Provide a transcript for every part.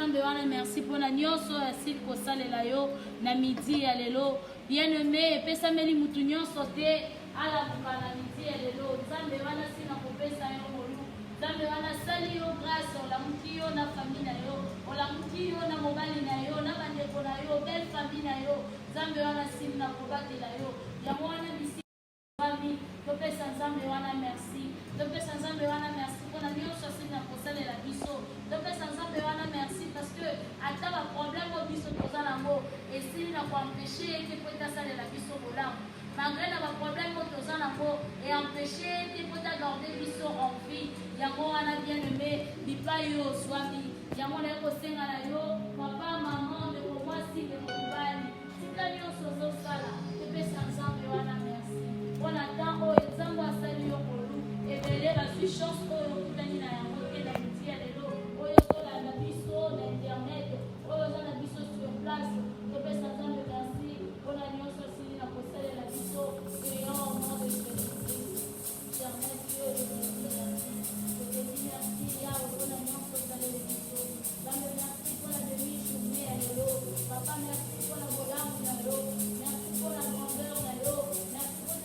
Nzambe wana merci pour la nyonso ya sili kosalela yo na midi ya lelo. Bien-aimé, pesa meli mutu nyonso te ala bukana midi ya lelo. Nzambe wana sina kopesa yo molu. Nzambe wana sali yo grâce, olamuki yo na famille na yo, olamuki yo na mobali na yo, na bandeko na yo, belle famille na yo. Nzambe wana sina kobatela yo. Ya mwana bisi Mami, topesa Nzambe wana merci. Topesa Nzambe wana merci pour la nyonso sina kosalela biso. Topesa Nzambe wana merci parce que ata ba problème au biso toza nango esili na kuempêcher ete po etasalela biso bolamu. Malgré na ba problème toza nango et empêcher ete po garder biso en vie. Yango wana bien-aimé, bipai yo swami. Yango na kosenga na yo, papa, maman, de mwasi, de mobali. Tika nyonso zosala, topesa Nzambe wana merci. On attend au exemple à salut au kolu et belé la chance au kutani na yango ke na miti ya lelo oyo tola na biso na internet oyo za na biso sur place to pesa Nzambe merci on a nyonso sili na kosalela biso et en nom de Jésus Éternel Dieu je te dis merci ya on a nyonso salela biso Nzambe merci pour la demi-journée ya lelo papa merci pour la bolamu na lelo merci pour la grandeur na lelo merci pour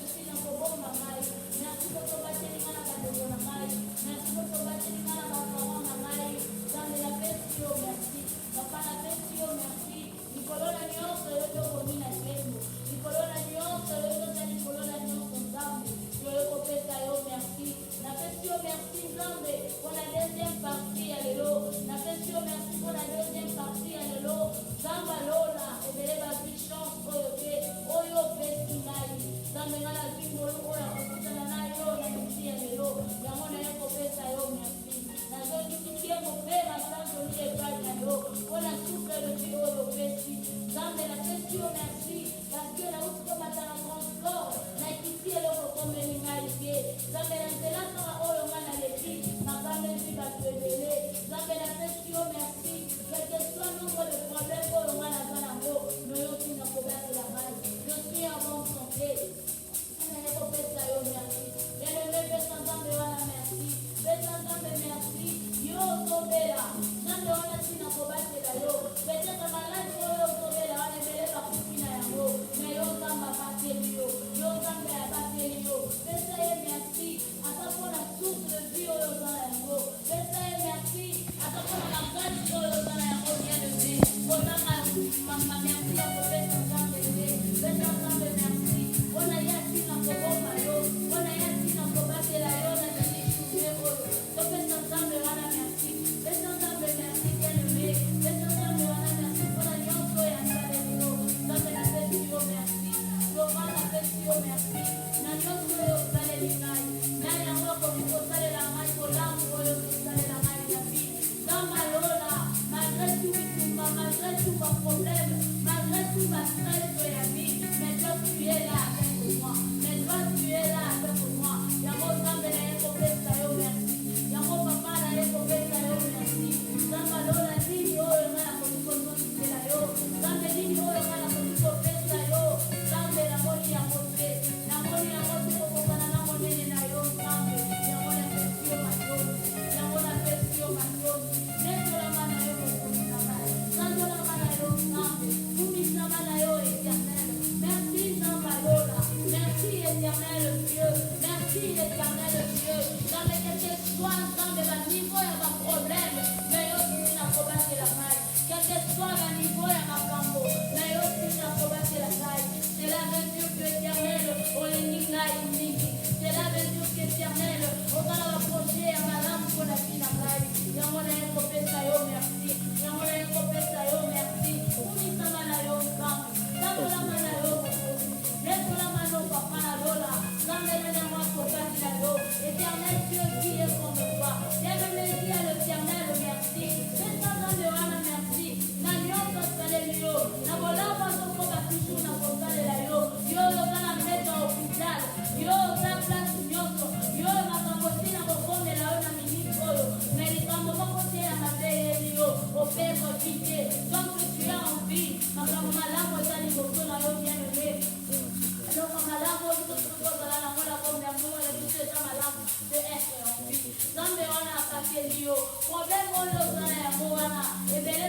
merci pour ton bâtiment à la bande de la maille. Merci pour ton bâtiment à la bande de la maille. Dans la paix, merci. Papa, la paix, merci. Nicolas la nuance, le dos domine à l'ego. Nicolas la nuance, le dos de Nicolas la nuance, Nzambe. Je le confesse à eux, merci. La paix, merci, Nzambe. Pour la deuxième partie, allélo. La paix, merci pour la deuxième partie, allélo. Zamba Lola, et de la vie chance, Oyo, Pestinai. Zamba la vie, Oyo, merci parce que la haute comme à la transport na ici et le comme les négalités Zambe la cela sera au man à l'écrit ma femme dit va te révéler Zambe la question merci quel que soit le nombre de problèmes au man à Zanambo nous y aussi n'a pas de la maille je suis en bonne santé on a pas ça yo merci bien le bébé sans Zambe wana merci bébé Zambe merci yo tobela Zambe wana sina ko batela yo peut-être malade yo tobela wana bele ba kupina yango mais yo Zamba bateli yo Zambe bateli yo pesa ye merci ata pona source de vie oyo zana yango pesa ye merci ata pona la grâce oyo zana yango bien de vie kozanga mama merci ya kopesa Zambe pesa Zambe merci ona yasi na koboma yo ona yasi na kobatela yo na jishume oyo topesa Zambe wana merci pesa Zambe merci bien aimé pesa Zambe wana merci pona nyonso ya nzaleli yo Zambe na pesi yo merci Loma na pesi yo merci na nyonso oyo osaleli ngai na yango okoki kosalela ngai kolamu oyo kosalela ngai na vie Zamba Lola malgré tout bitumba malgré tout ba problème malgré tout ba stress ya vie mais toi tu es là avec moi mais toi tu es là avec moi yango Zambe na ye kopesa yo merci yango papa na ye kopesa yo merci Zamba Lola nini oyo ngai nakoki kozongisela yo Zambe nini oyo ngai nakoki kopesa yo Zambe namoni yango te namoni yango te kokokana na monene na yo Zambe yango napesi yo matoni yango napesi yo matoni netolama na yo mokonzi na ngai sanzolama na yo Zambe kumisama na yo éternel merci Zamba Lola merci éternel Dieu merci éternel Dieu Zambe quel que soit Zambe ba niveau ya ba problème mais yo sisi na kobatela ngai quel que soit ba niveau ya makambo mais yo sisi na kobatela ngai c'est la mesure que éternel olingi ngai mingi c'est la mesure que éternel ozala ba projet ya malamu mpo na vie na ngai yango na ye kopesa yo merci yango na ye kopesa yo merci kumisama na yo Nzambe tambolama na yo mokozi netolama no papa na Lola Zambe na yango akokaki na yo éternel Dieu qui est comme toi bien-aimé dis à l'éternel merci pesa Zambe wana merci na nyonso asaleli yo na bolamu azokoba toujours na kosalela yo yo oza na mbeto ya hôpital yo oza place nyonso yo makambo ntina kokondela yo na minute oyo me likambo moko te ya mabe eyeli yo opere vi te donc tu as envie makambo malamu eza liboso na yo bien-aimé eloko malamu oyo tokozala nango na kombe ya mbongo na biso eza malamu te être en vie Zambe wana akateli yo problème oyo oza na yango wana ebele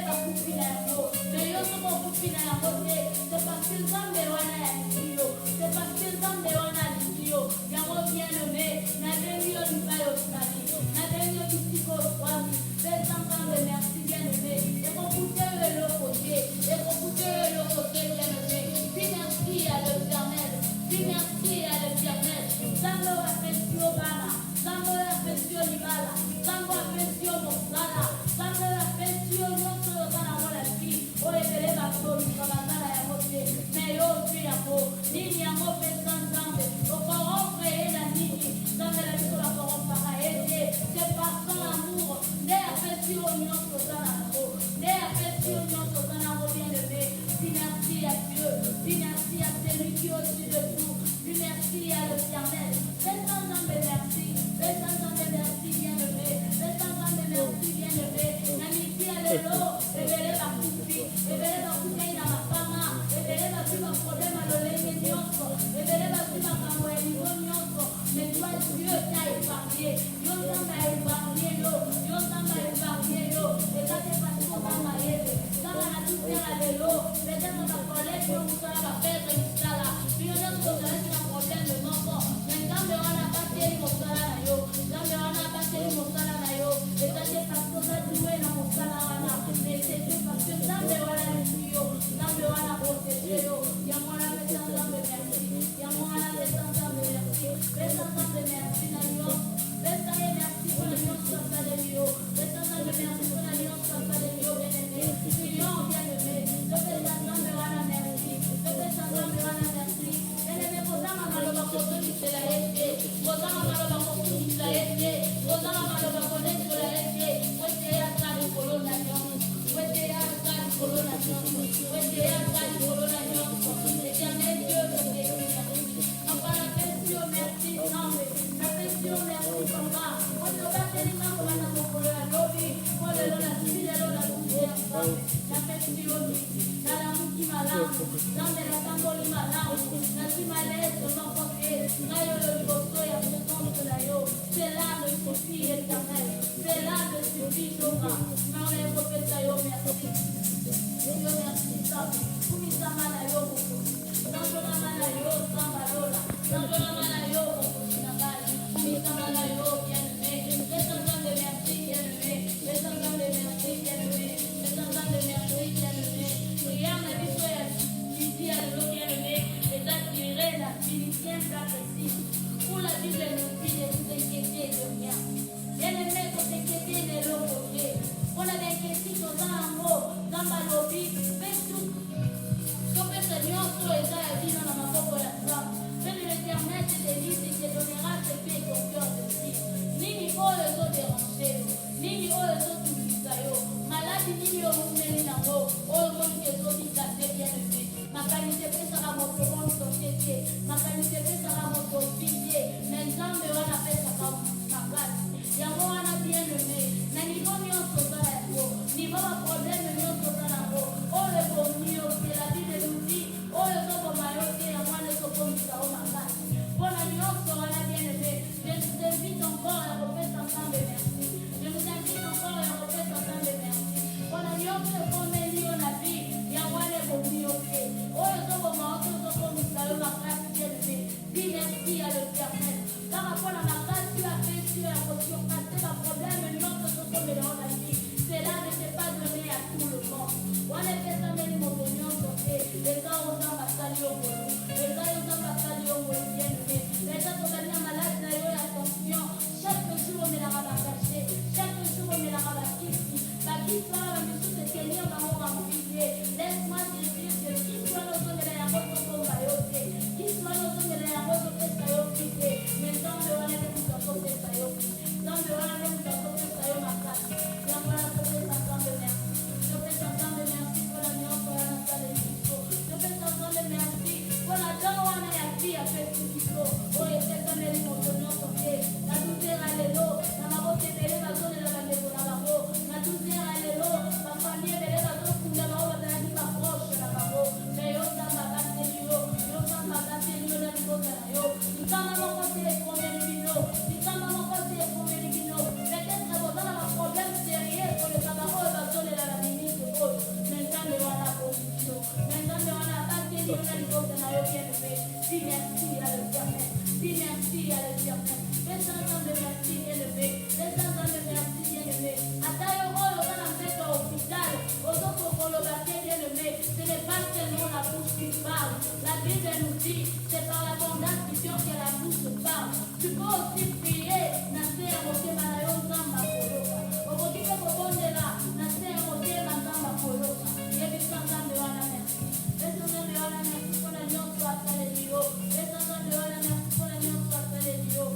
fina ya mote, c'est parce que Nzambe wana ya liyo, c'est parce que Nzambe wana liyo, yango bien-aimé, na bengi yo lipayo sali, na bengi yo bisiko swami, pesa Nzambe merci bien-aimé, ekokute yo eloko te, ekokute yo eloko te bien-aimé, puis merci à l'Éternel, puis merci à l'Éternel, Nzambe wa pesi yo bana, Nzambe wa pesi yo libala, Nzambe wa pesi yo mosala, Nzambe wa pesi yo nyonso yo bana mwana fi, oyo ebele basoli kabandala yango te, me yo ozwi yango, nini yango pesa Nzambe, okorompre ye na nini, Nzambe na biso bakorompaka ye te, c'est par son amour, nde apesi yo nyonso oza nango, nde apesi yo nyonso oza nango bien-aimé, dis merci à Dieu, dis merci à celui qui est au-dessus de tout, dis merci à l'Éternel, pesa Nzambe merci, pesa Nzambe merci bien-aimé, pesa Nzambe merci bien-aimé, na miti ya lelo, ebele bakufi, ebele bakutei na mapama, ebele bazwi baproblème ya lolenge nyonso, ebele bazwi makambo ya livo nyonso, mais toi Dieu t'a épargné, yo Nzambe a épargné yo, yo Nzambe a épargné yo, eza te pasi kozanga yebe, kaka na tutera lelo, peut-être bakolege yo mosala bapere misala, bino nyonso tozalaki na problème moko, mais Nzambe wana bateli mosala na yo, Nzambe wana bateli mosala na yo, eza te pasi kozadiwe na mosala wana, mais c'est Dieu parce que Nzambe wana leki yo, Nzambe wana protege yo, yango wana pesa Nzambe merci, yango wana pesa Nzambe merci, pesa Nzambe merci na nyonso, pesa ye merci mpona nyonso asaleli yo, pesa Nzambe merci mpona nyonso asaleli yo bien-aimé, prions bien-aimé, topesa Nzambe wana merci, topesa Nzambe wana merci, bien-aimé kozanga maloba kozolisela ye te, kozanga maloba kokumisa ye te, kozanga maloba konesola ye te, wete ye aza likolo na nyonso, wete ye aza likolo na nyonso, wete ye aza likolo na nyonso, Éternel Dieu te bénit. Papa napesi yo merci Nzambe, napesi yo merci papa, oyo obateli ntango bana mokolo ya lobi, po lelo nasili lelo nakuti ya Nzambe, napesi yo miki, nalamuki malamu, Nzambe natamboli malamu, nazwi malaise moko te, ngai oyo liboso ya présence na yo, cela me suffit Éternel, cela me suffit Jova, mais ekopesa yo merci, yo merci Nzambe, kumisama na yo mokozi, nzambonama na yo zambalola, nzambonama na yo mokozi na ngai, kumisama na yo bien-aimé, pesa Nzambe merci bien-aimé, pesa Nzambe merci bien-aimé, pesa Nzambe merci bien-aimé, prière na biso ya midi ya lelo bien-aimé, eza tiré na Philippiens 4:6, où la Bible nous dit de vous inquiéter de rien. Bien-aimé, ko t'inquiéter de l'autre côté, on a des questions toza yango, Nzambe alobi, pesu topesa nyonso eza ya bino na maboko ya Nzambe, mpe l'Éternel te délivre et te donnera tes pieds et ton cœur de fille. Nini oyo ezoderange yo, nini oyo ezotungisa yo, maladi nini omumeli nango, oyo monike ezobika te bien-aimé, makanisi epesaka moto moto te, makanisi epesaka moto vie, mais Nzambe wana apesaka makasi, yango wana bien-aimé, na nivo nyonso oza yango, nivo baproblème nyonso oza nango, oyo ekomi yo te, la Bible nous dit, oyo ezoboma yo te, yango wana ezokomisa yo makasi, mpona nyonso wana bien-aimé, je vous invite encore ya kopesa Nzambe merci, je vous invite encore ya kopesa Nzambe merci, mpona nyonso ekomeli yo na vie, yango wana ekomi yo te, oyo ezoboma yo te ezokomisa yo makasi bien-aimé, dis merci à l'Éternel, kaka mpona makasi yo apesi yo ya kosurpase baproblème nyonso ezokomela yo na vie, cela ne s'est pas donné à tout le monde, wana epesameli moto nyonso te, eza oyo Nzambe asali yo ngolu, eza oyo Nzambe asali yo ngolu bien-aimé, eza tozali na maladi na yo ya tension, chaque jour omelaka bakashe, chaque jour omelaka bakisi, bakisi wana bamisusu etenir bango bamfie, laisse-moi te dire que kisi wana ozongela yango tokomba yo te, kisi wana ozongela yango topesa yo fi te, mais Nzambe wana ekuta kopesa yo fi, Nzambe wana ekuta kopesa yo makasi, yango wana topesa Nzambe merci, topesa Nzambe merci mpona nyonso wana asaleli biso, topesa Nzambe merci mpona don wana ya vi apesi biso, oyo epesameli moto nyonso te, na 12h lelo, na maboko ebele bazolela bandeko na bango, na 12h lelo, bafamille ebele bazokunda bango bazalaki baproche na bango, me yo Nzambe akateli yo, yo Nzambe akateli yo na libota na yo, likama moko te ekomeli bino, likama moko te ekomeli bino, peut-être boza na baproblème sérieux koleka bango oyo bazolela na minute oyo, me Nzambe wana akomi bino, bien-aimé. Dis merci à l'Éternel. Dis merci à l'Éternel. Fais un temps de merci, bien-aimé. Fais un temps de merci, bien-aimé. À ta heure, on va mettre au hôpital. Aux autres, pour le bâtir, bien-aimé. Ce n'est pas seulement la bouche qui parle. La Bible nous dit, c'est par l'abondance du cœur que la bouche parle. Tu peux aussi prier. Nasser à motier malayo zamba koloka. Okotika kobondela. Nasser à motier zamba koloka. Yebisa nzambe wana merci. Yesu nzambe wana merci pour la nyonso asalelio. Yesu nzambe wana merci pour la nyonso asalelio.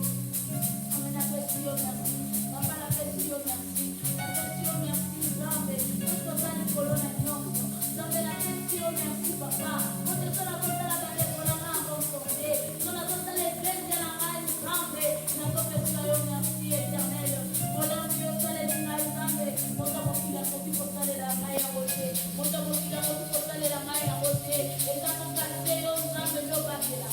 Amen, apprécie merci. Papa l'apprécie merci. L'apprécie merci nzambe. Yesu nzambe kolona nyonso. Nzambe l'apprécie merci papa. Kote sola kosala bale kolona ngonsonde. Sola kosala eklezia na ngai nzambe. Nakopesa yo merci éternel. Kolona yo salela nzambe. Moto mokila koki kosalela ngai ya bote. Moto mokila koki kosalela ngai ya bote. Ezaka kate yo nzambe no bakela.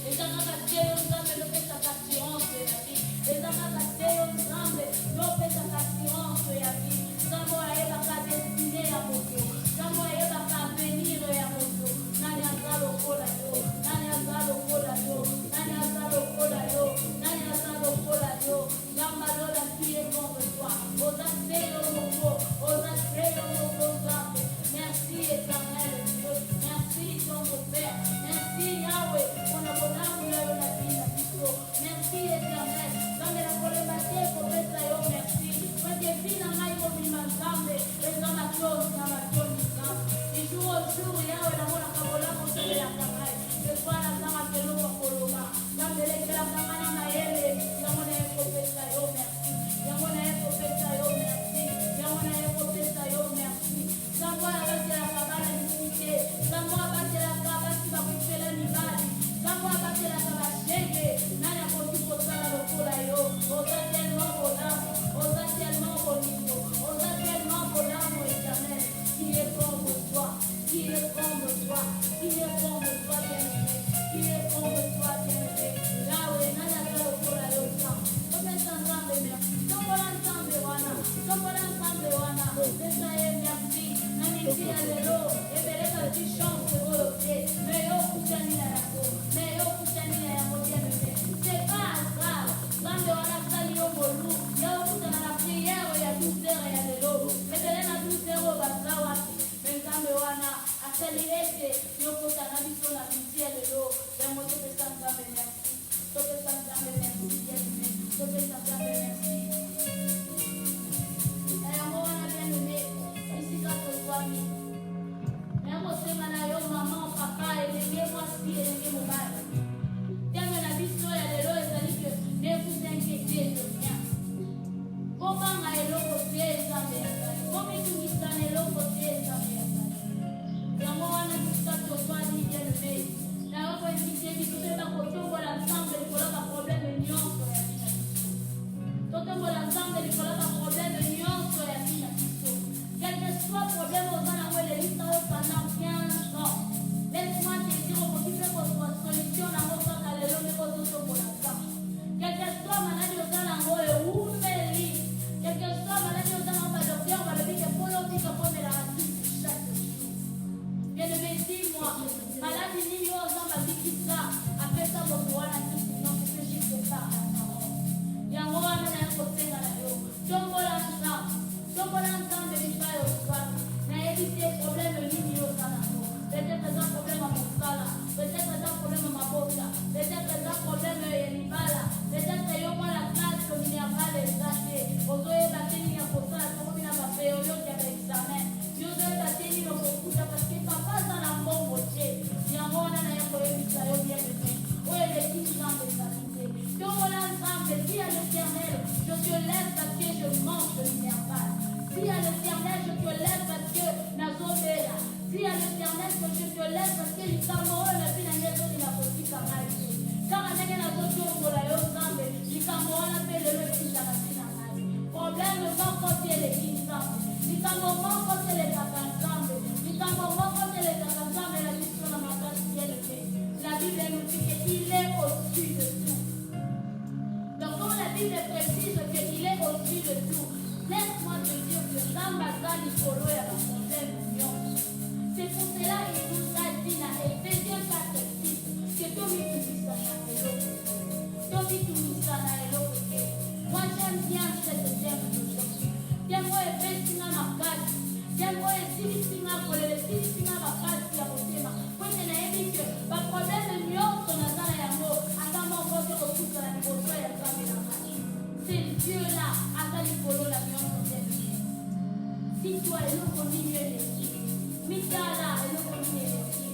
Ezaka kate yo nzambe no pesa assurance ya vie. Ezaka kate yo nzambe no pesa assurance ya vie. Nzambe ayebaka destine ya moto. Nzambe ayebaka avenir ya moto. Nani aza lokola yo? Nani aza lokola yo? Nani aza lokola yo? Nani aza lokola yo? Nzambe alola priye contre toi. Oza seyo moko. Oza seyo moko nzambe. Merci éternel Dieu. Merci ton Père. Merci Yahweh. On a bonamu ya yo na bina biso. Merci éternel. Nzambe na kolemba te kopesa yo merci. Kweke bina ngai kobima nzambe. Eza matoni na matoni nzambe. Du jour au jour Yahweh na mona kabola koselelaka ngai. Efwana nzambe akeloko koloba. Nzambe lekelaka ngai na mayele. Yango na ye kopesa yo merci. Yango na ye kopesa yo merci. Yango na ye kopesa yo merci. Nzambe abatelaka bana limite. Nzambe abatelaka basi bakufela mibali. Nzambe abatelaka bashege. Nani akoki kosala lokola yo? Oza tellement bolamu. Oza tellement bolingo. Oza tellement bolamu éternel. Qui est comme toi? Qui est comme toi? Qui est comme toi, bien-aimé? Qui est comme toi, bien-aimé? Yahweh, nani aza lokola yo nzambe? Kopesa nzambe merci. Tombola nzambe wana. Tombola nzambe wana. Pesa ye merci. Nani tia lelo. Ebeleka ti chance oyo te. Mais yo kutani na yango. Mais yo kutani na yango, bien-aimé. C'est pas grave. Nzambe wana sali yo molu. Yo kutana na prière ya 12 heures ya lelo. Ebele na 12 heures oyo baza wapi. Mais nzambe wana asali ete yo kutana biso na midi ya lelo. Yango topesa nzambe merci. Topesa nzambe merci, bien-aimé. Topesa nzambe merci. Yango wana bien-aimé. Isika tozwami. Yango sema na yo maman, papa, elenge mwasi, elenge mobali. Ntango na biso ya lelo ezali ke ne vous inquiétez de rien. Kobanga eloko te nzambe azali. Komitungisa na eloko te nzambe azali. Yango wana bisika tozwami bien-aimé. Na yo koinvite biso mpe bakotombola nzambe likolo ya baproblème nyonso ya bina biso. Totombola nzambe likolo ya baproblème nyonso ya bina biso. Quel que soit problème aux gens où les listes pendant 15 ans. Laisse-moi te dire au petit peu votre solution dans votre cas de l'homme aux autres pour la femme. Quel que soit maladie aux gens où est où fait lit. Quel que soit maladie aux gens où le docteur va le dire que pour l'homme qui peut la racine chaque jour. Bien-aimé, dis-moi, maladie ni aux gens va dire qui ça. Après ça, vous pouvez la dire sinon c'est que je sais pas. Yango wana na kotenga na yo. Tombola nzambe. Tombola nzambe bipai oswami. Na éviter problème nini yo sana. Peut-être un problème à mon sala. Peut-être un problème à ma boca. Peut-être un problème à l'ibala. Peut-être yo moi la classe minérale exacte. Ozoye batini ya kosala toko mina ba péoyo ya examen. Yo zoye batini lo kokuta parce que papa za na mbongo che. Yango wana na yako yebisa yo bien aimé. Oye le kiti nzambe sanité. Tombola nzambe, dis à l'Éternel, je te lève parce que je mange le minéral. Dis à l'Éternel, je te lève parce que nazobela. Dis à l'Éternel que je te lève parce que likambo na bina nyezo ni nakotika ngai. Kama ndenge nazotombola yo nzambe, likambo wana pe lelo ekisa na bina ngai. Problème moko te eleki nzambe. Likambo moko te elekaka nzambe. Likambo moko te elekaka nzambe na biso na makasi eleke. La Bible nous dit qu'il est au-dessus de tout. Donc quand la Bible précise qu'il est au-dessus de tout, laisse-moi te dire que Zambaza Nicolo est la fontaine de Lyon. C'est pour cela qu'il nous a dit dans Éphésiens 4:6 tisinga kolele tisinga makasi ya motema pote nayebi ke baprobleme nyonso naza na yango ata moko te kokuta na liboso ya nzambe na ngai. C'est Dieu là ata likolo na nyonso te. Dis-toi eloko nini eleki mitala eloko nini eleki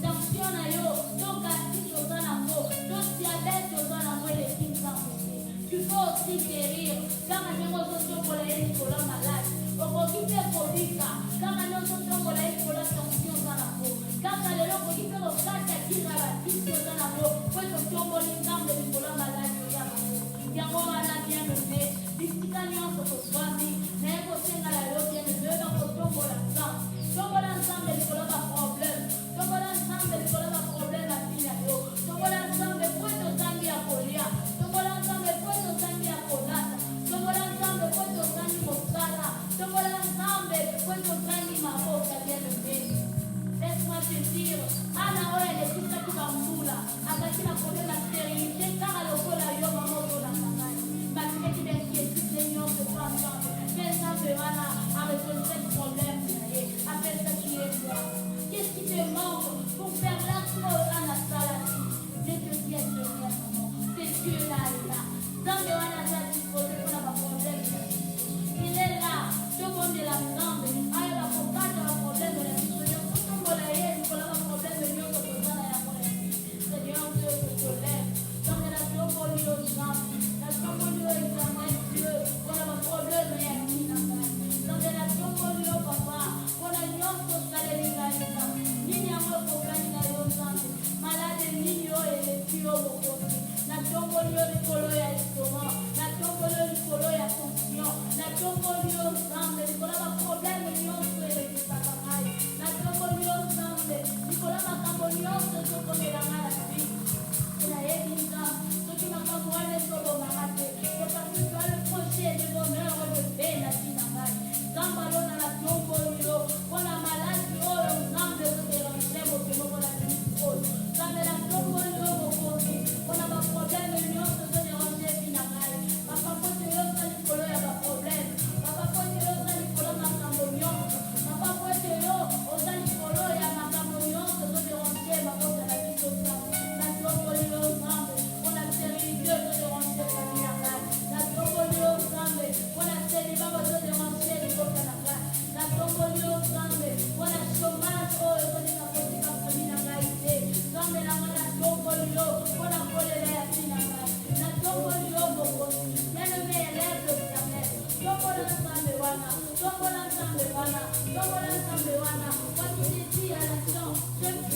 tension na yo to gastite oza nango to diabete oza nango eleki nzambe te. Tu peux aussi guérir kaka ndenge ozotombola ye likolo ya maladi okoki mpe kobika kaka nde ozotombola ye likolo ya tension oza nango kaka lelo okoki mpe kokata kira batisi oza nango po totomboli nzambe likolo ya maladi oza nango. Yango wana bien aimé bisika nyonso tozwami naye kosenga lelo bien aimé oyo bakotombola nzambe tombola nzambe likolo ya baproblème tombola nzambe likolo ya baproblème afi na yo tombola nzambe po tozangi ya kolia tombola nzambe po tozangi ya kolata tombola nzambe po tozangi mosala tombola nzambe po tozangi maboka bien aimé. Laisse-moi te dire ana oyo elekisaki bambula akaki na problème ya stérilité kaka lokola yo mama ozolanda ngai bakeki d'inquiétude nyonso po nzambe mpe nzambe wana aresolve problème na ye apesaki ye gloire. Qu'est-ce qui te manque pour faire l'acte oyo ana salati? Je te dis Seigneur maman c'est Dieu là est là nzambe wana aza disposé mpona baproblème na biso. Il est là tobondela nzambe ayo bakokata baproblème na biso totombola ye likolo ya baproblème nyonso toza na yango na biso. Seigneur Dieu que je lève nzambe natomboli yo nzambe natomboli yo éternel Dieu mpona baproblème ya ntina ngai nzambe natomboli yo papa mpona nyonso osaleli ngai nzambe nini yango ekokani na yo nzambe malade nini oyo eleki yo bokosi natomboli yo likolo ya estoma natomboli yo likolo ya tension natomboli yo nzambe likolo ya baproblème nyonso elekisaka ngai natomboli yo nzambe likolo ya makambo nyonso ezokomela ngai na vie nayebi nzambe soki makambo wana ezobomaka te c'est parce que tu as le projet de bonheur de paix na vie na ngai nzambe alona natomboli yo mpona maladi oyo nzambe ezoderange mokemo mpona minisi oyo nzambe natomboli yo bokosi mpona baproblème nyonso ezoderange vi na ngai papa pote yo oza likolo ya baproblème papa pote yo oza likolo ya makambo nyonso papa pote yo oza likolo ya makambo nyonso ezoderange mabota na biso nzambe natomboli yo nzambe mpona stérilité ezoderange kami na ngai natomboli yo nzambe mpona selibaba ezoderange liboka na ngai natomboli yo nzambe mpona chômage oyo ezolinga kotika kami na ngai te nzambe na ngai natomboli yo mpona kolela ya vi na ngai natomboli yo bokosi bien-aimé élève l'éternel tombola nzambe wana tombola nzambe wana tombola nzambe wana wakititi ya nation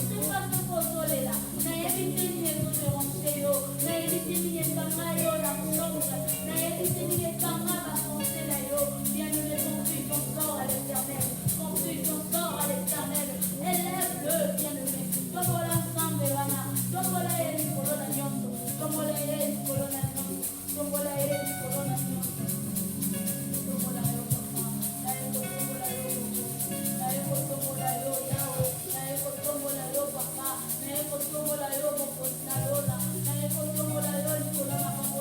sepasi kozolela nayebi te nini ezoderange yo nayebi te nini ekanga yo na songa nayebi te nini ekanga bafonse na yo bien-aimé confie ton sort à l'éternel confie ton sort à l'éternel élève-le bien-aimé tombola nzambe wana tombola ye likolo na nyonso tombola ye likolo na nyonso tombola ye likolo na nyonso tombola yo papa naye kotombola yo naye kotombola yo yawe naye kotombola yo papa naye kotombola yo mokosi na lola naye kotombola yo likolo ya makambo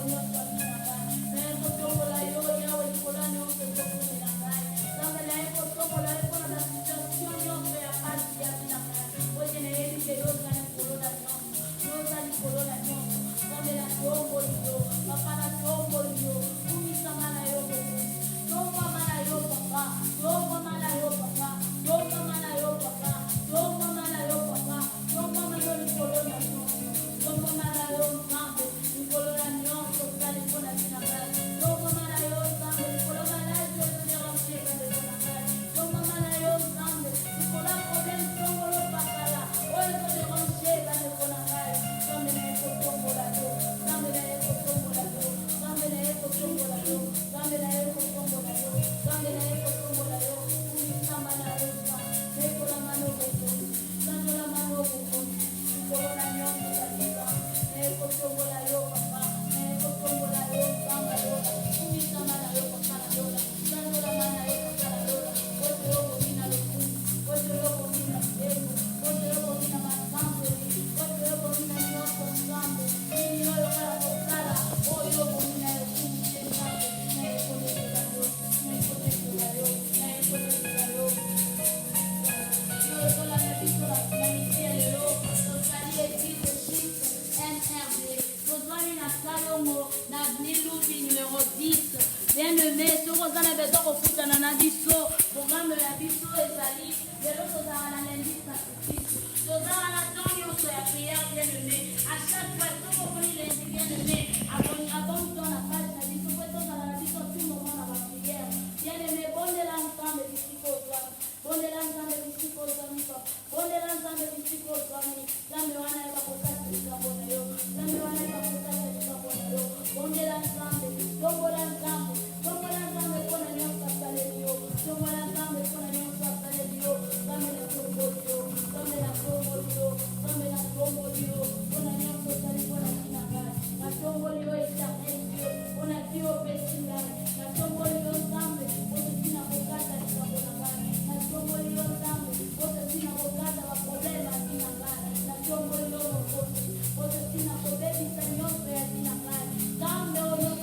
eza kokutana na biso programme ya biso ezali lelo tozala na lundi sacrifice tozala na temps nyonso ya prière bien aimé à chaque fois tokokoni lundi bien aimé abonto na page na biso po tozala na biso tout moment na baprière bien aimé bondela nzambe bisika ozwami bondela nzambe bisika ozwami papa bondela nzambe bisika ozwami nzambe wana yeba kokasa likambo na yo nzambe wana yeba kokasa likambo na yo bondela nzambe tombola nzambe mpona nyonso asaleli yo tombola nzambe mpona nyonso asaleli yo nzambe na tomboli yo nzambe na tomboli yo nzambe na tomboli yo mpona nyonso osali mpona tina ngai na tomboli yo eternel dio mpona dio opesi ngai na tomboli yo nzambe ototina kokata likambo na ngai na tomboli yo nzambe ototina kokata baprobleme ya tina ngai na tomboli yo mokosi ototina kobebisa nyonso ya tina ngai nzambe oyo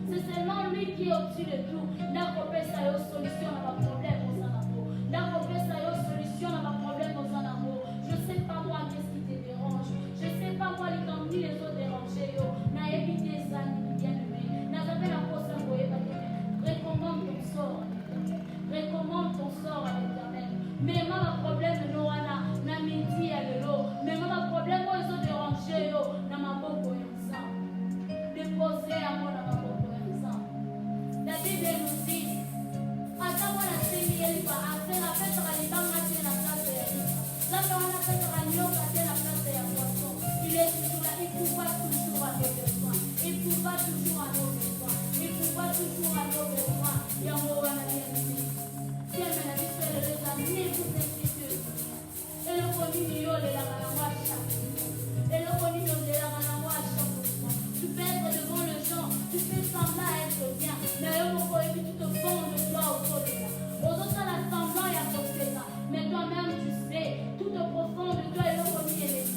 c'est seulement lui qui est au-dessus de tout. Nakopesa yo solution à ma problème aux amours. Nakopesa yo solution à ma problème aux amours. Je sais pas moi qu'est-ce qui te dérange. Je sais pas moi les Tu peux être devant le champ, tu fais semblant être bien, mais au moment où tu te fonds de toi au sol de toi. Aux autres, la semblant et à côté ça, mais toi-même tu sais, tout au profond de toi, et le premier est les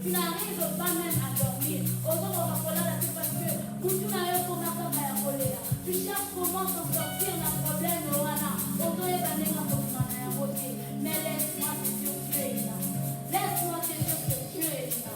tu n'arrives pas même à dormir. Aux autres, on va coller la tête parce que où tu n'arrives pas à coller là. Tu cherches comment s'en sortir d'un problème de Wana. Autant est banné quand on s'en est à côté. Mais laisse-moi te dire que tu es là. Laisse-moi te dire que tu es là.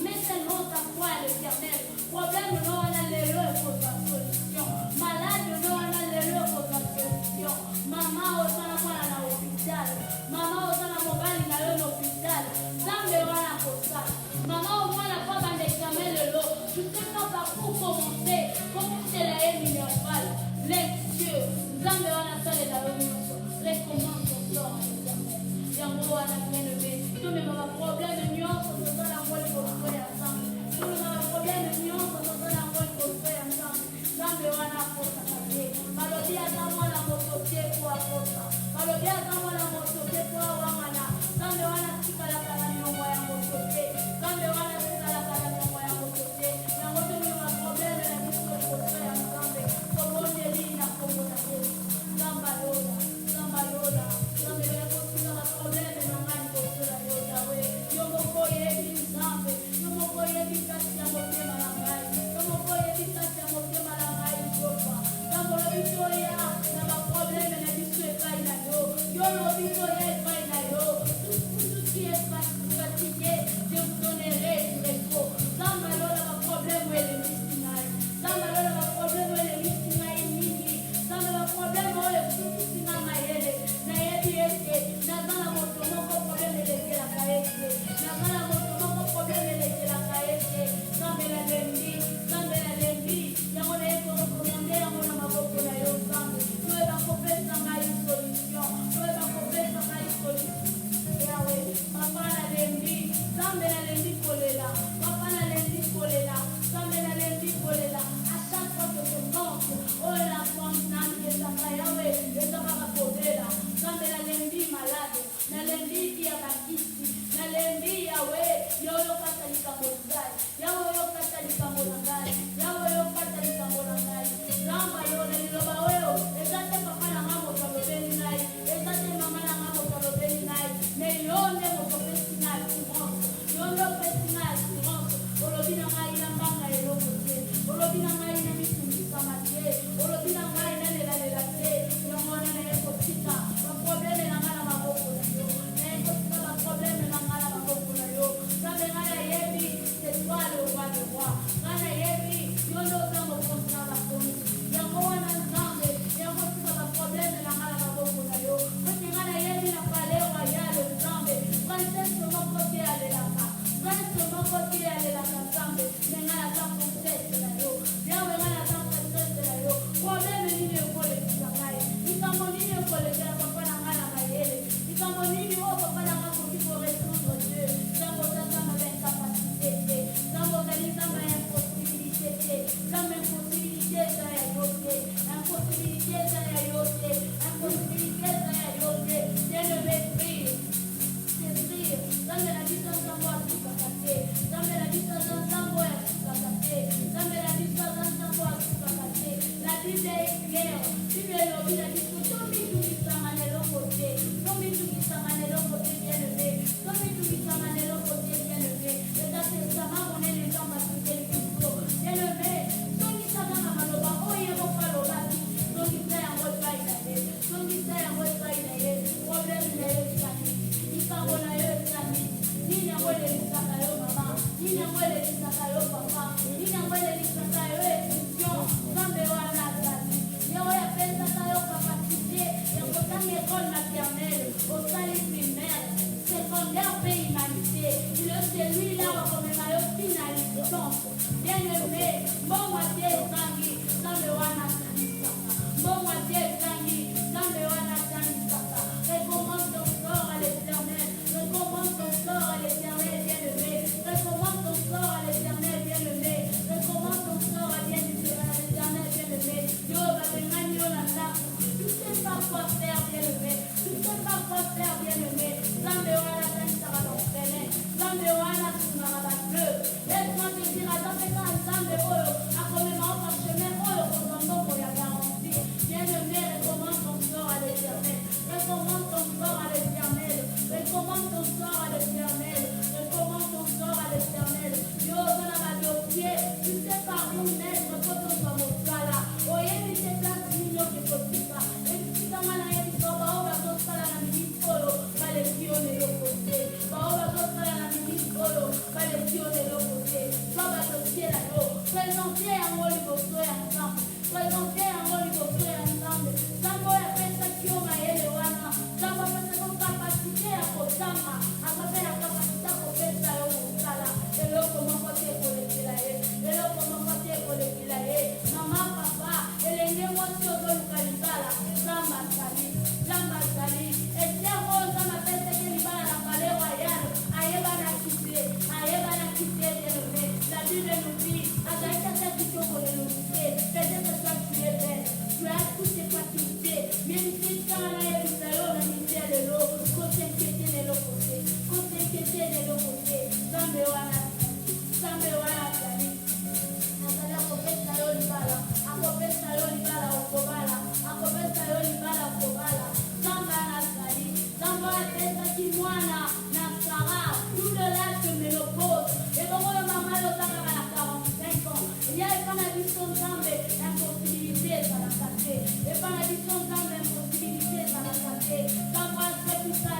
Mets seulement ta foi à l'éternel. Problème de Wana, les lois, il faut ta solution. Malade de Wana, les lois, il faut ta solution. Maman, au sein de moi, à l'hôpital. Maman, au sein de mon bal, il a eu l'hôpital. Ça me Wana, pour ça. Maman, au moins, la femme a examen de l'eau. Je ne sais pas par où commencer. Comment c'est la haine minerale. Les cieux. Nous avons la salle de la réunion. Recommande ton sort. Et en gros, on a bien levé. Tout le monde a un problème de nuance. On se donne un rôle pour faire ensemble. Tout le monde a un problème de nuance. On se donne un rôle pour faire ensemble. Nous avons la force à faire. Malodie à ta moi la moto pour apporter. Malodie à ta moi la moto pour avoir. Nous avons la tika la calamio moya moto. Quand le roi est à la calamio moya moto. Nous avons un problème de la mission pour faire ensemble. Comme on est ligne à comme on a dit. Zambalola. Zambalola. Zambalola. Problème de la main pour cela. Yo me voyais bien zambe. Yo me voyais bien kasi à moté malangai. Yo me voyais bien kasi à moté malangai. Dans le victoria, dans le problème de la mission est pas yo. Yo le victoria est pas yo. Tout ce qui est fatigué, je vous donnerai du repos. Dans le problème où est le mistinai. Dans le problème où est le mistinai mini. Dans le problème où est le mistinai maïele. Dans la moto, mon problème est de la caisse. Dans la moto, mon problème est de la caisse. Dans la lembi, il y a un écho recommandé à mon amaboko na yo zambe. Nous avons compris ça ma solution. Nous avons compris ça ma solution. Yahweh, papa la lembi, zambe la lembi kolela. Papa la lembi kolela. Zambe la lembi kolela. À chaque fois que je pense, oh la femme nan que ça va Yahweh, et ça va kolela. Zambe la lembi malade. Na lembi ya bakisi. Na lembi Yahweh, yo kata likambolai. Yahweh yo kata likambolai. Yahweh yo kata likambolai. Zamba yo na liloba wewe. Ezate papa na mama utabeni nai. Ezate mama na mama utabeni nai. Ne yonde mo kopesi na assurance. Yonde kopesi na assurance. Olobi na ngai na mbanga elokote. Olobi na ngai na mitungi samate. Olobi na ngai na lela te. Yo mona na ekotika. Ba problème na ngala maboko na yo. Na ekotika ba problème na ngala maboko na yo. Sabe ngala yebi, c'est toi le roi de roi. Ngala yebi, yo no tango kontra ba komi. Ya mona nzambe, ya kotika ba problème na ngala maboko na yo. Kasi ngala yebi na pale royal nzambe. Princesse moko te alelaka. Prince moko te alelaka nzambe. Ngala ta princesse na yo. Yawe ngala ta princesse na yo. Problème ni ne kole kisangai. Ikambo ni ne kole kala papa na ngala mayele. Ikambo ni o papa na ngako ki pour résoudre Dieu. Zambo tata ma incapacité. Zambo organisa ma impossibilité. Zambo impossibilité za ya yote. Impossibilité za ya yote. Impossibilité za ya yote. C'est le mépris. C'est rire. Zambo la distance zambo a tout kakate. Zambo la distance zambo a tout kakate. Zambo la distance zambo a tout kakate. La Bible est claire. Bible est lobby la discussion. Tombi tout qui s'amanelo côté. Tombi tout qui s'amanelo côté bien levé. Tombi tout qui s'amanelo côté bien levé. Les testament on est les gens parce que c'est le Christo. Bien levé. Tombi s'agama maloba. Oh yemo paloba. Tombi s'ay en mode baïnaye. Tombi s'ay en mode baïnaye. Problème na yo sani. Ikambo na yo sani. Nini amwele lisaka yo mama. Nini amwele lisaka yo papa. Nini amwele lisaka yo étudiant. Zambe wana sani. Yo ya pesa yo capacité. Ya kotanga école maternelle. Au salle primaire. Secondaire pays humanité. Il est celui-là où on a finalisé. liboso ya nzambe présente yango liboso ya nzambe nzambe oyo apesaki yo mayele wana nzambe apesaki kapasite ya kotanga akape na kapasite ya kopesa yo mosala eloko moko te ekolekela ye eloko moko te ekolekela ye mama papa elenge mwasi ozoluka libala nzambe azali ester oyo nzambe apesaki libala na palais royal ayebanaki te denome la Bible nous dit azalaki ata kitoko lelo te peut-être toi tu es belle tu as toutes tes facultés même si kanga nayebisa yo na mitia lelo kosenkete leloko te nzambe wana azali akopesa yo libala okobala nzambe wana azali nzambe oyo apesaki mwana na Sara tout le lac de ménopause ebongo yo mama lozangaka na 45 ans ya epana biso nzambe impossibilité ezalaka te epana biso nzambe impossibilité ezalaka te nzambe asekisa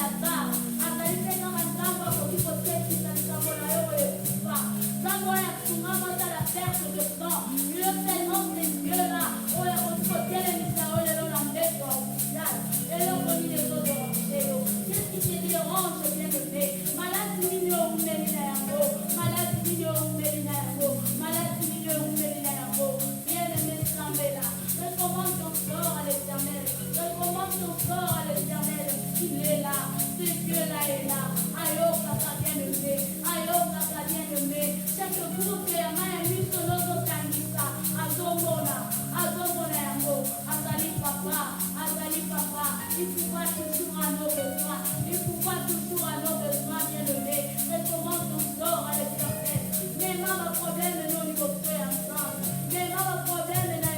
lazare azali mpe kaka nzambe akoki kosekisa likambo na yo ekufa nzambe oyo asungama ata la perte de sang yo tellement ces dieux-là oyo akoki kotelemisa yo lelo na mbeto ya hôpital eloko nini ezoderange yo qu'est-ce qui te dérange bien-aimé maladi nini oumeli na yango bien-aimé sambela recommande ton sort à l'éternel il est là ce Dieu-là est là ayo kaka bien-aimé chaque groupe ya maya miso nozotangisa azomona yango azali papa il pourvoit toujours à nos besoins bien-aimé recommande ton sort à l'éternel mema baproblème no liboso ya nzambe mema baproblème na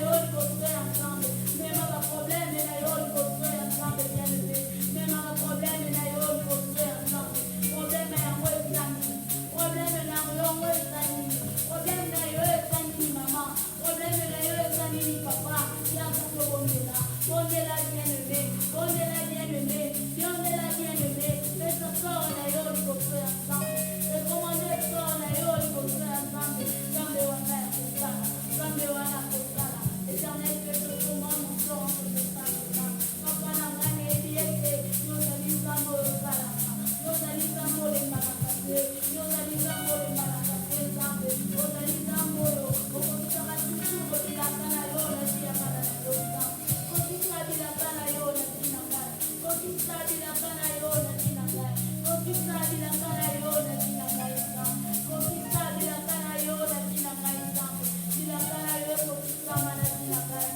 yo liboso ya nzambe bien-aimé mema baproblème na yo liboso ya nzambe problème yango ezangi problème na yango ezangi problème na yo ezangi mama problème na yo ezangi papa yaka tobondela bien-aimé pesa sort na yo liboso ya nzambe recommande sort na yo liboso ya nzambe nzambe wana ya kosala éternel que je commande mon sort entre tes mains papa na ngai nayebi ete yozali nzambe oyo osalaka yozali nzambe olembaka te ozali nzambe oyo okokisaka toujours kobilaka na yo na tiaka na yo nzambe kokisa bilaka na yo na tina ngai kokisa bilaka na yo na tina ngai kokisa bilaka na yo na tina ngai nzambe kokisa bilaka na yo na tina ngai nzambe bilaka na yo ekokisama na tina ngai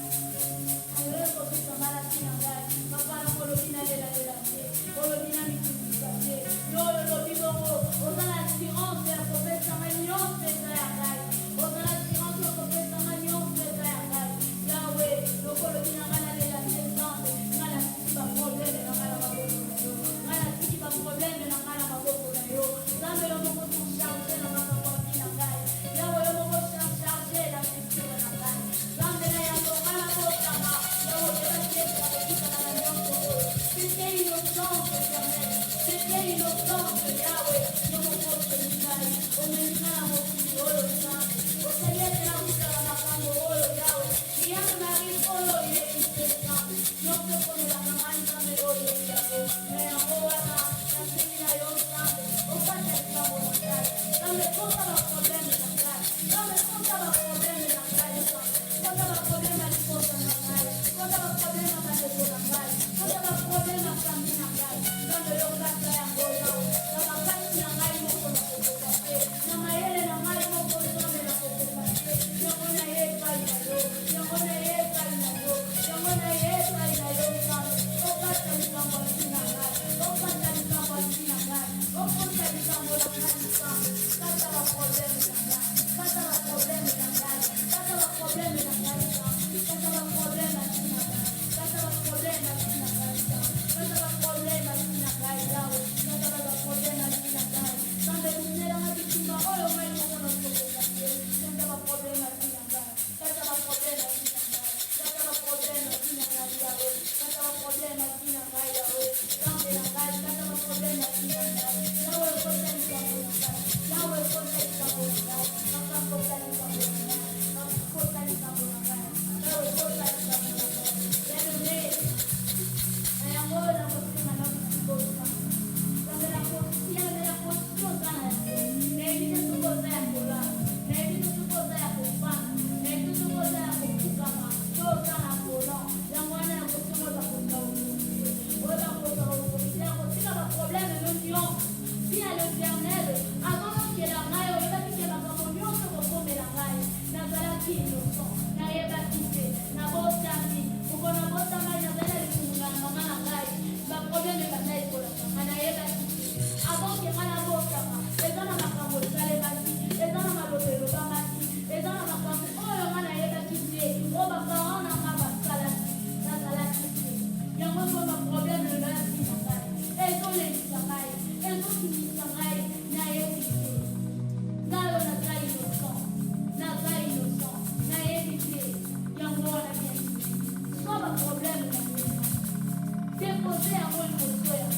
ayo ekokisama na tina ngai papa na kolobi na lelalela te olobi na mitungisa te yo olobi bongo oza na assurance ya kopesama nyonso eza ya ngai oza na assurance ya kopesama nyonso eza ya ngai yawe lokolobi na ngai na lela te nzambe ngai nasiki baprobleme na ngai na maboko na yo ngai nasiki baprobleme na ngai na maboko na yo nzambe yo moko tosharge na makambo na ngai yawe yo moko charge na future na ngai nzambe na yango ngai na kotama yawe ebasietela kokitana na nyonso oyo sike innocence éternel sike innocence yawe yo moko oselingai omelinga na mokili oyo nzambe osalietela kutala makambo oyo yawe yango nari oyo yebise nzambe nyonso ekonelaka ngai nzambe oyo yango na yango wana nasengi na yo nzambe okata likambo na ngai nzambe kota baprobleme na ngai nzambe kota baprobleme na ngai nzambe kota baprobleme ya liposa na ngai kota baprobleme ya bandeko na ngai kota baprobleme ya famille na ngai nzambe yo kata yango yawe na makasi na ngai moko na kokoka te na mayele na ngai moko nzambe na kokoka te yango na ye epai na yo yango na ye epai na yo nzambe okata likambo ntina ngai okata likambo ntina ngai okota likambo na ngai nzambe kata baprobleme na ngai kata baprobleme na ngai kata baprobleme na ngai nzambe kata baprobleme na ntina ngai kata baprobleme na ntina ngai nzambe nazalaki innocent nayebaki te nabotami okona botama nazalaki likungana mama na ngai baproblème ebanda ekolakanga nayebaki te aboke nga nabotama eza na makambo esalemaki eza na maloba elobamaki eza na makambo oyo nga nayebaki te oyo baparent na nga basalaki nazalaki te yango mpo baproblème elobaki na ngai ezolekisa ngai ezokimisa ngai nayebi te ngai oyo naza innocent nayebi te yango wana bien so baproblème na ngai depose yango liboso ya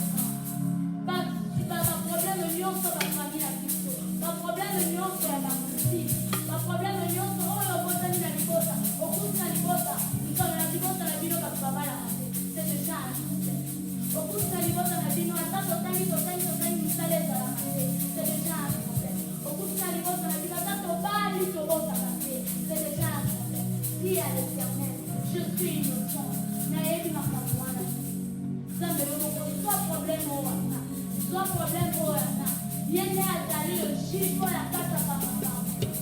baproblème nyonso bafami na biso baproblème nyonso ya bakusi baproblème nyonso oyo obotani na libota okuti na libota likolo na libota na bino bato babalaka te c'est déjà un succès okuti na libota na bino ata totani misala ezalaka te c'est déjà un problème okuti na libota na bino ata tobali tobotaka te c'est déjà un problème dis à l'éternel je suis innocent nayebi makambo wana nzambe yomoko soit problème oyo wana soit problème oyo wana ye nde azali le juge oyo akataka makambo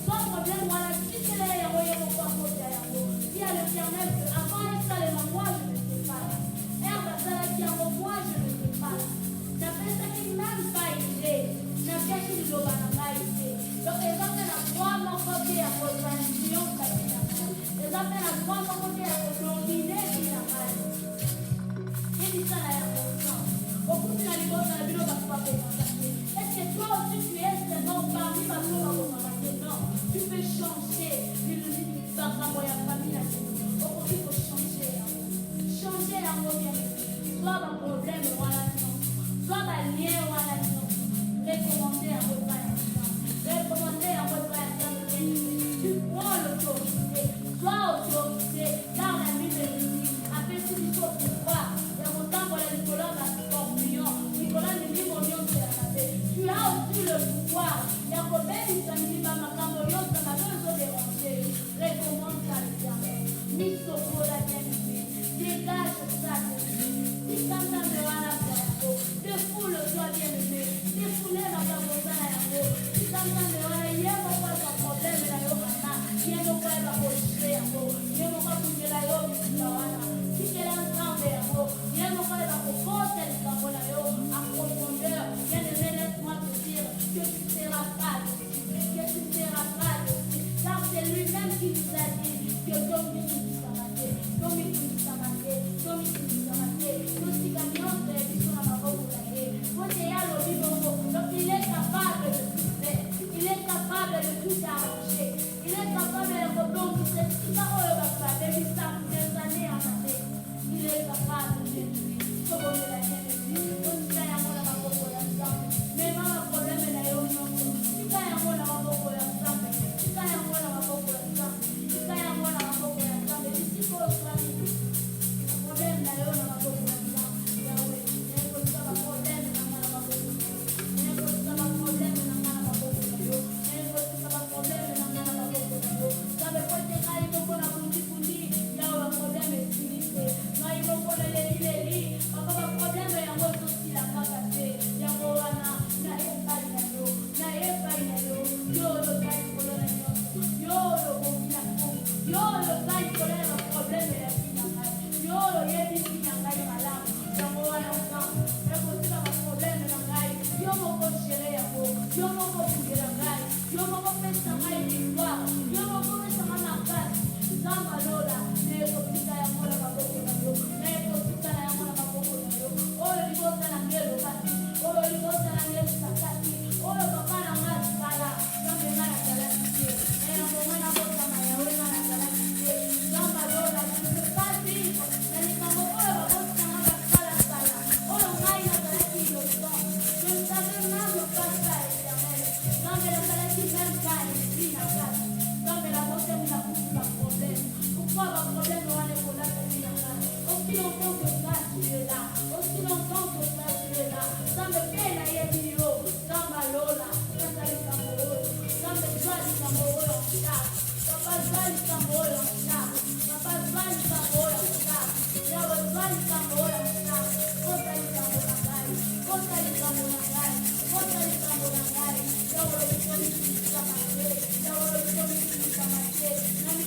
soit problème wana tikela yango ye moko akota yango dis à l'éternel que avant esalema moi je ne sais pas herbe asalaki yango moi je ne sais pas napesaki même pas idée napiaki liloba na ngai te donc eza mpe na droit moko te ya kozandion kati na ngai eza mpe na droit moko te ya kodomine ti na ngai ebisala yango okuti na libota na bino bato bakomaka te est-ce que toi aussi tu es seulement parmi bato bakomaka te non tu peux changer makambo ya famille na bino okoki kochanger yango bien soit baproblème wana nyonso soit balien wana nyonso recommande yango epai ya nzambe tu prends l'autorité sois autorité car la bible dit apesi biso pouvoir ya kotambola likolo ya bascorpion likolo ya milimo nyonso ya mabe tu as aussi le pouvoir ya kobebisa ndima makambo nyonso mabe ezoderange recommande ça l'éternel misokola bien-aimé dégage ça tika nzambe wana za yango defoule toi bien-aimé defoule makambo za na yango tika nzambe wana ye moko aza problème na yo mama ye moko ayeba kojire yango ye moko akundela yo bisika wana tikela nzambe yango ye moko ayeba kokota likambo na yo a profondeur bien-aimé laisse-moi te dire que tu seras pas car c'est lui-même qui nous a dit que il est capable de tout faire, il est capable de tout arranger, il est capable de rebondir il est capable de Nami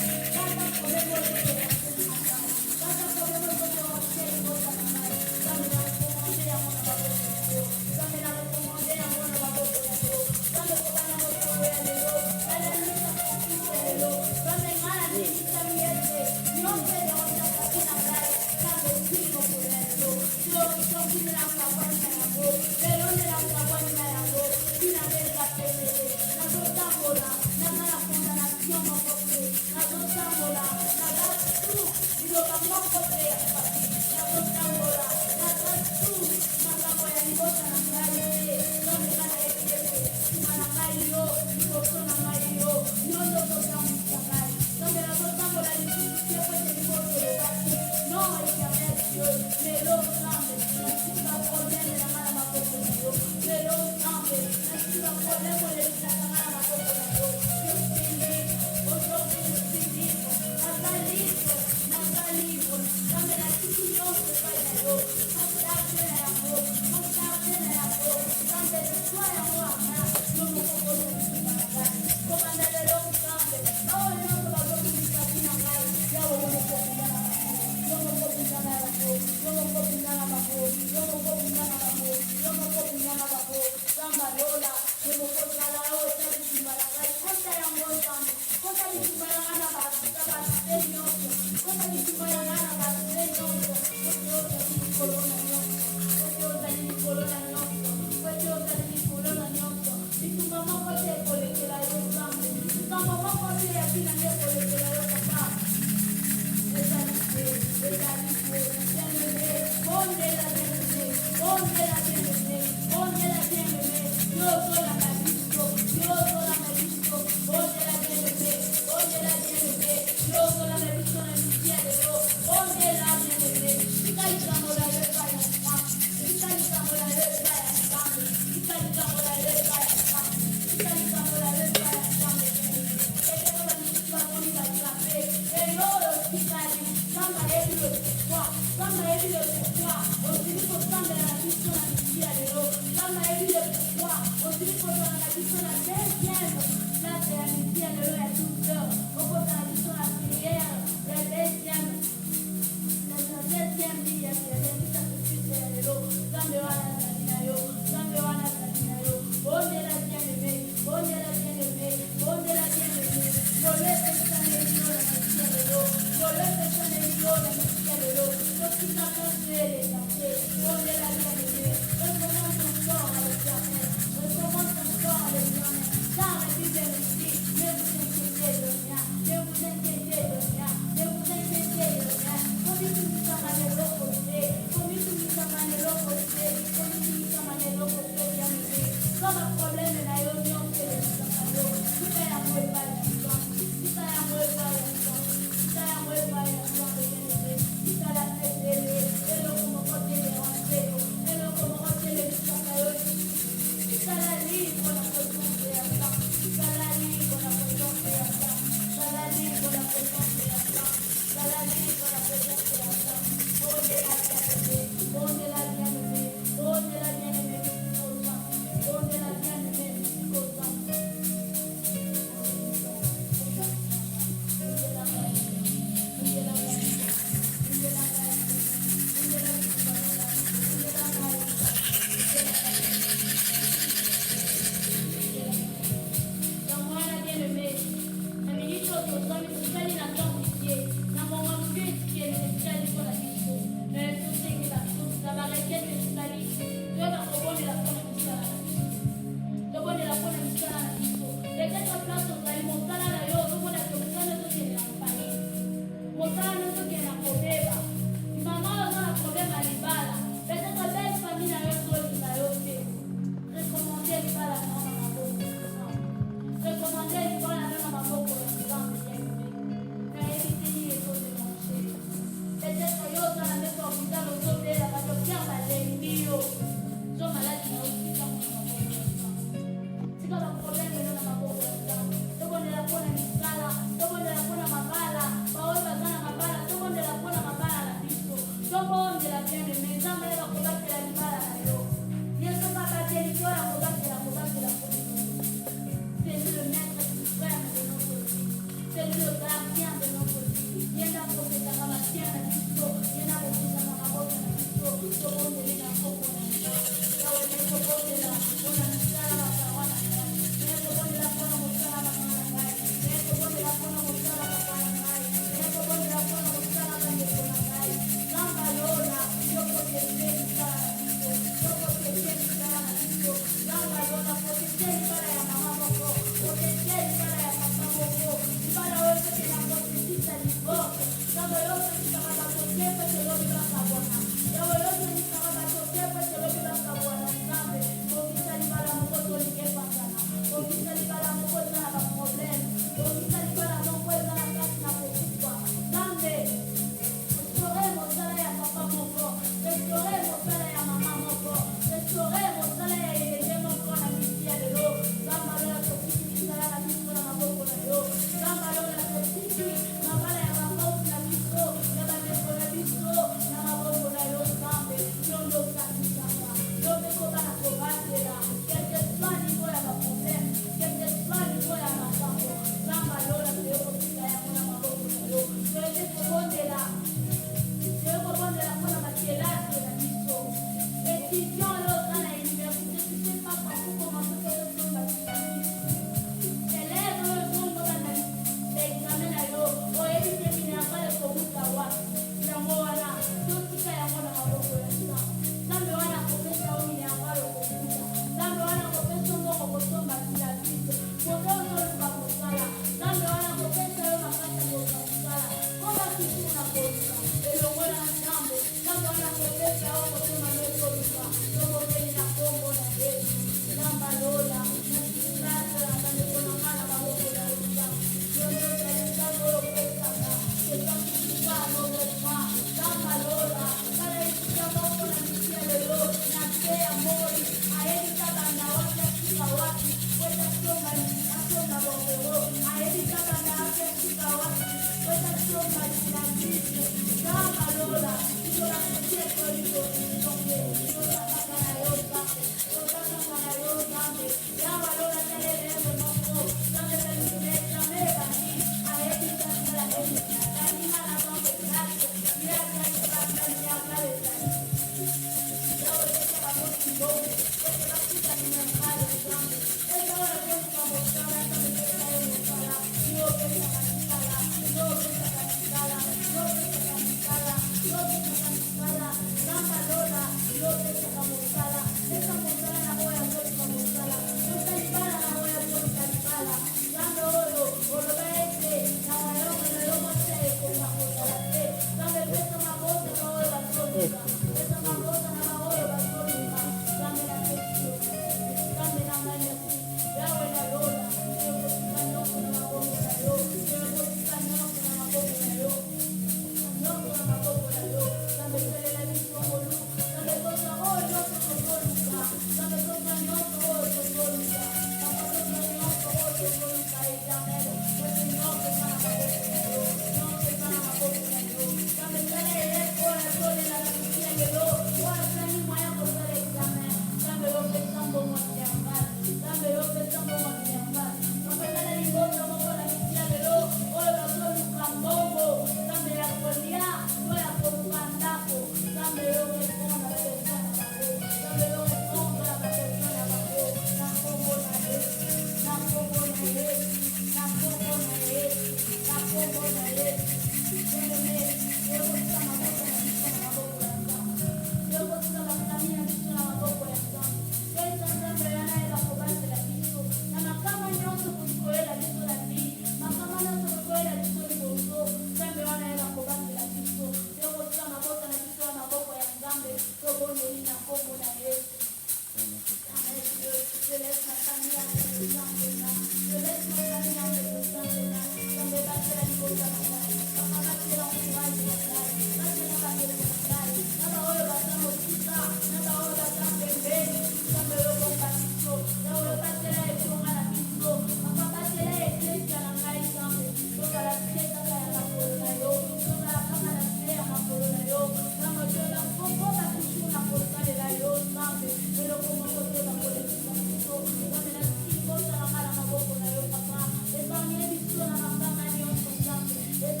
It's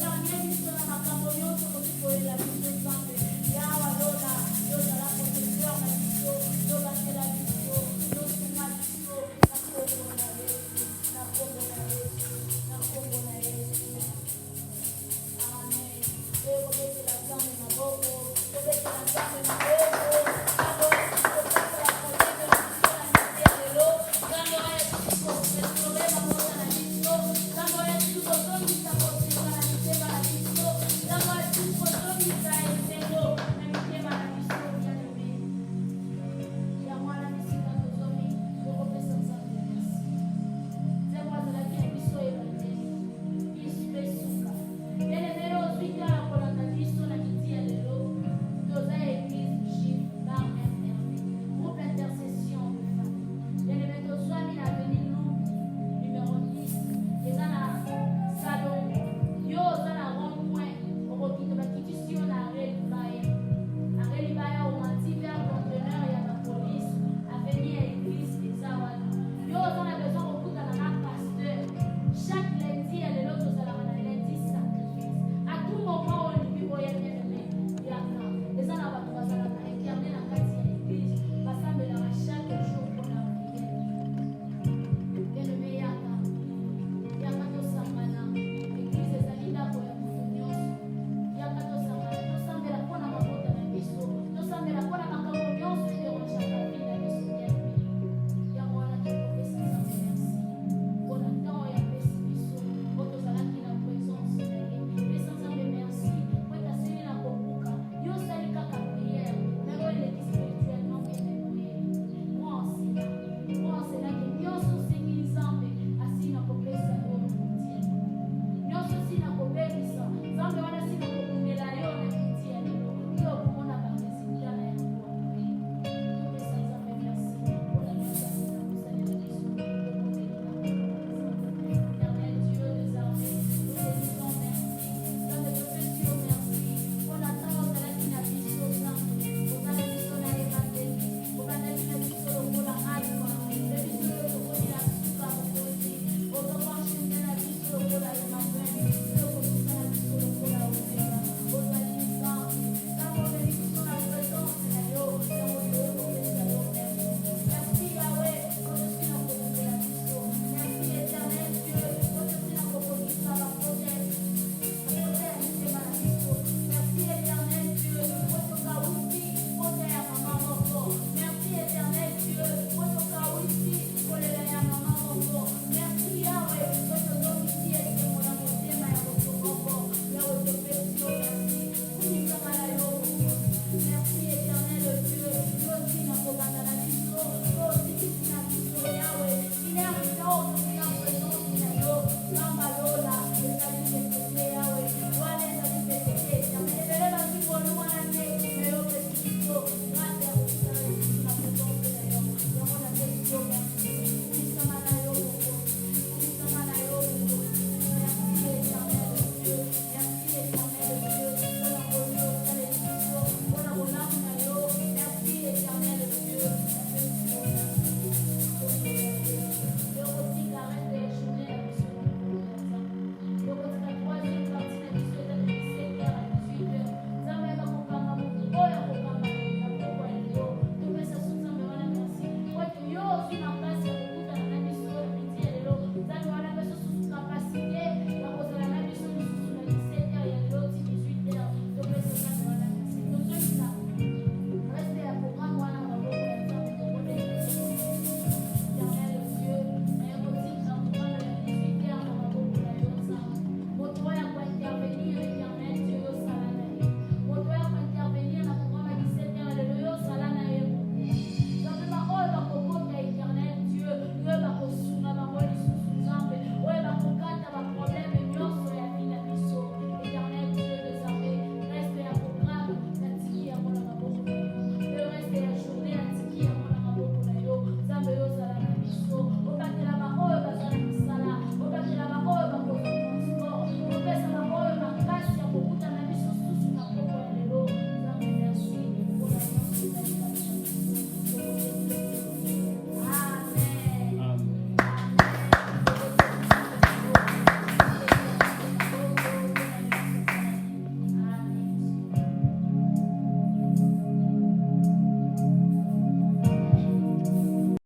ce matin.